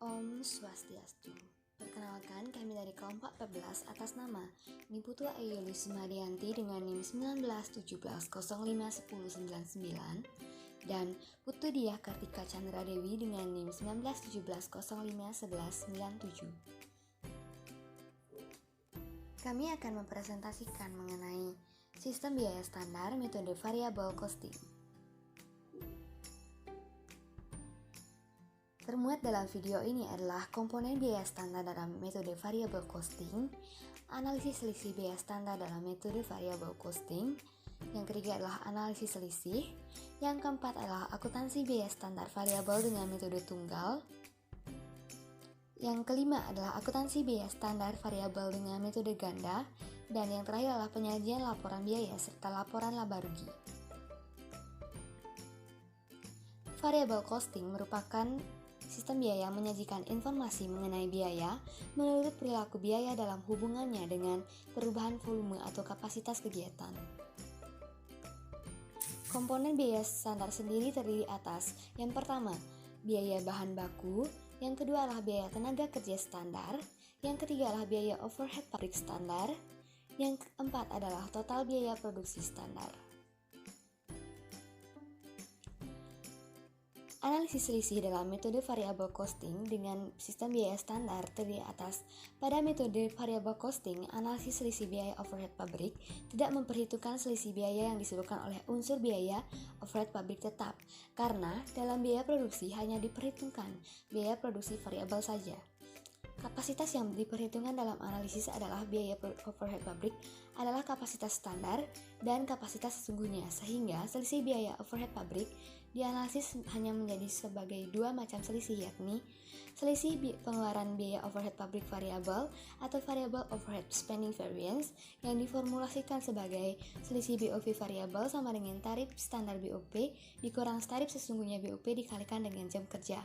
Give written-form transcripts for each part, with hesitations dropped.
Om Swastiastu. Perkenalkan, kami dari kelompok 14 atas nama Niputu Ayulis Madianti dengan NIM 1917051099 dan Putu Diah Kartika Chandra Dewi dengan NIM 1917051197. Kami akan mempresentasikan mengenai sistem biaya standar metode variable costing. Termuat dalam video ini adalah komponen biaya standar dalam metode variable costing, analisis selisih biaya standar dalam metode variable costing, yang ketiga adalah analisis selisih, yang keempat adalah akuntansi biaya standar variabel dengan metode tunggal, yang kelima adalah akuntansi biaya standar variabel dengan metode ganda, dan yang terakhir adalah penyajian laporan biaya serta laporan laba rugi. Variable costing merupakan sistem biaya yang menyajikan informasi mengenai biaya menurut perilaku biaya dalam hubungannya dengan perubahan volume atau kapasitas kegiatan. Komponen biaya standar sendiri terdiri atas yang pertama, biaya bahan baku, yang kedua adalah biaya tenaga kerja standar, yang ketiga adalah biaya overhead pabrik standar, yang keempat adalah total biaya produksi standar. Analisis selisih dalam metode variable costing dengan sistem biaya standar terdiri atas. Pada metode variable costing, analisis selisih biaya overhead pabrik tidak memperhitungkan selisih biaya yang disebutkan oleh unsur biaya overhead pabrik tetap, karena dalam biaya produksi hanya diperhitungkan biaya produksi variabel saja. Kapasitas yang diperhitungkan dalam analisis adalah biaya overhead pabrik adalah kapasitas standar dan kapasitas sesungguhnya, sehingga selisih biaya overhead pabrik dianalisis hanya menjadi sebagai dua macam selisih, yakni selisih pengeluaran biaya overhead pabrik variabel atau variable overhead spending variance yang diformulasikan sebagai selisih BOV variabel sama dengan tarif standar BOP dikurang tarif sesungguhnya BOP dikalikan dengan jam kerja.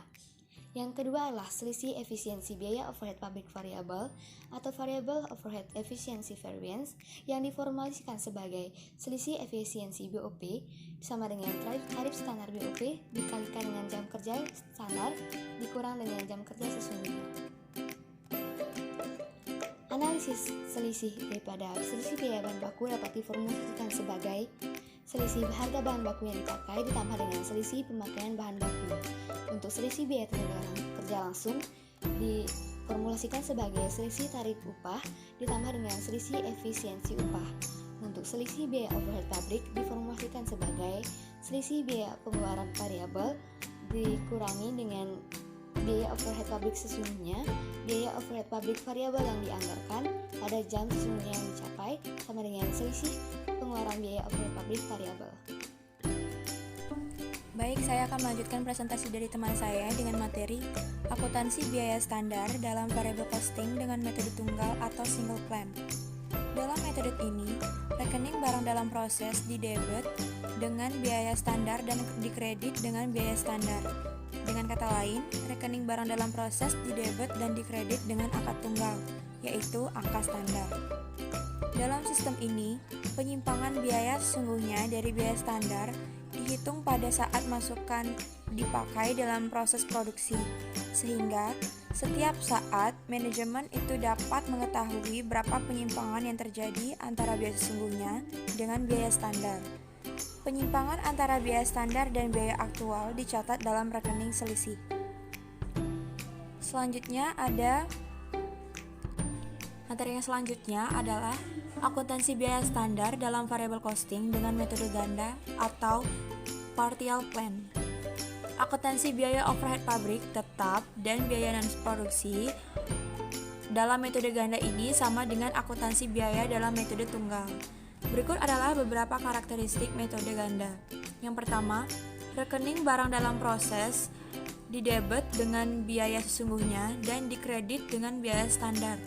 Yang kedua adalah selisih efisiensi biaya overhead pabrik variabel atau variable overhead efficiency variance yang diformulasikan sebagai selisih efisiensi BOP sama dengan tarif standar BOP dikalikan dengan jam kerja standar dikurang dengan jam kerja sesungguhnya. Analisis selisih daripada selisih biaya bahan baku dapat diformulasikan sebagai selisih harga bahan baku yang dipakai ditambah dengan selisih pemakaian bahan baku. Untuk selisih biaya tenaga kerja langsung diformulasikan sebagai selisih tarif upah ditambah dengan selisih efisiensi upah. Untuk selisih biaya overhead pabrik diformulasikan sebagai selisih biaya pengeluaran variabel dikurangi dengan biaya overhead pabrik sesungguhnya. Biaya overhead pabrik variabel yang dianggarkan pada jam sesungguhnya yang dicapai sama dengan selisih pengeluaran biaya overhead pabrik variabel. Baik, saya akan melanjutkan presentasi dari teman saya dengan materi akuntansi biaya standar dalam variable costing dengan metode tunggal atau single plan. Dalam metode ini, rekening barang dalam proses didebet dengan biaya standar dan dikredit dengan biaya standar. Dengan kata lain, rekening barang dalam proses didebet dan dikredit dengan akad tunggal, yaitu angka standar. Dalam sistem ini, penyimpangan biaya sesungguhnya dari biaya standar dihitung pada saat masukan dipakai dalam proses produksi, sehingga setiap saat manajemen itu dapat mengetahui berapa penyimpangan yang terjadi antara biaya sesungguhnya dengan biaya standar. Penyimpangan antara biaya standar dan biaya aktual dicatat dalam rekening selisih. Materi yang selanjutnya adalah akuntansi biaya standar dalam variable costing dengan metode ganda atau partial plan. Akuntansi biaya overhead pabrik tetap dan biaya non-produksi dalam metode ganda ini sama dengan akuntansi biaya dalam metode tunggal. Berikut adalah beberapa karakteristik metode ganda. Yang pertama, rekening barang dalam proses didebet dengan biaya sesungguhnya dan dikredit dengan biaya standar.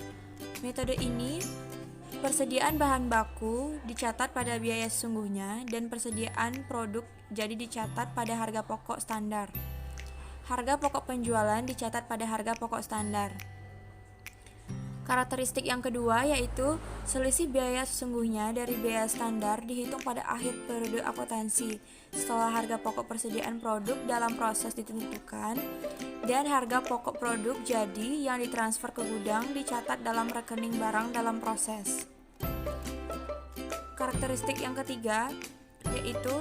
Metode ini, persediaan bahan baku dicatat pada biaya sesungguhnya dan persediaan produk jadi dicatat pada harga pokok standar. Harga pokok penjualan dicatat pada harga pokok standar. Karakteristik yang kedua yaitu selisih biaya sesungguhnya dari biaya standar dihitung pada akhir periode akuntansi setelah harga pokok persediaan produk dalam proses ditentukan dan harga pokok produk jadi yang ditransfer ke gudang dicatat dalam rekening barang dalam proses. Karakteristik yang ketiga yaitu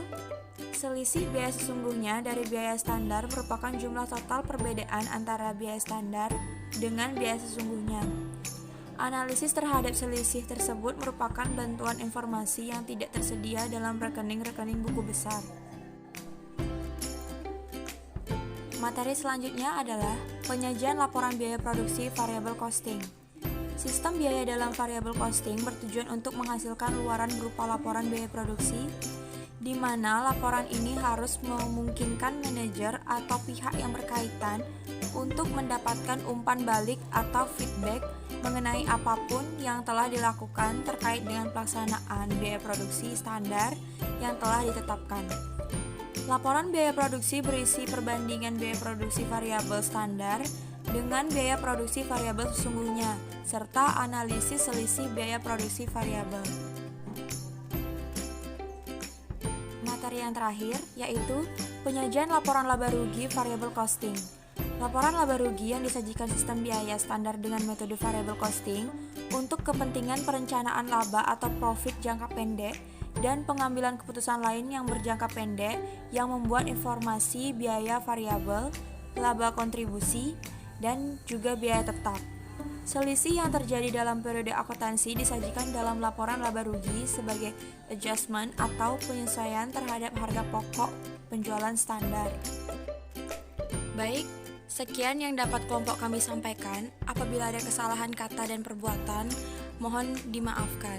selisih biaya sesungguhnya dari biaya standar merupakan jumlah total perbedaan antara biaya standar dengan biaya sesungguhnya. Analisis terhadap selisih tersebut merupakan bantuan informasi yang tidak tersedia dalam rekening-rekening buku besar. Materi selanjutnya adalah penyajian laporan biaya produksi variable costing. Sistem biaya dalam variable costing bertujuan untuk menghasilkan luaran berupa laporan biaya produksi, di mana laporan ini harus memungkinkan manajer atau pihak yang berkaitan untuk mendapatkan umpan balik atau feedback mengenai apapun yang telah dilakukan terkait dengan pelaksanaan biaya produksi standar yang telah ditetapkan. Laporan biaya produksi berisi perbandingan biaya produksi variabel standar dengan biaya produksi variabel sesungguhnya, serta analisis selisih biaya produksi variabel. Materi yang terakhir yaitu penyajian laporan laba rugi variable costing. Laporan laba rugi yang disajikan sistem biaya standar dengan metode variable costing untuk kepentingan perencanaan laba atau profit jangka pendek dan pengambilan keputusan lain yang berjangka pendek yang membuat informasi biaya variabel, laba kontribusi, dan juga biaya tetap. Selisih yang terjadi dalam periode akuntansi disajikan dalam laporan laba rugi sebagai adjustment atau penyesuaian terhadap harga pokok penjualan standar. Baik, sekian yang dapat kelompok kami sampaikan. Apabila ada kesalahan kata dan perbuatan, mohon dimaafkan.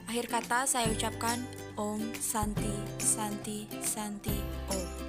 Akhir kata saya ucapkan Om Santi Santi Santi Om.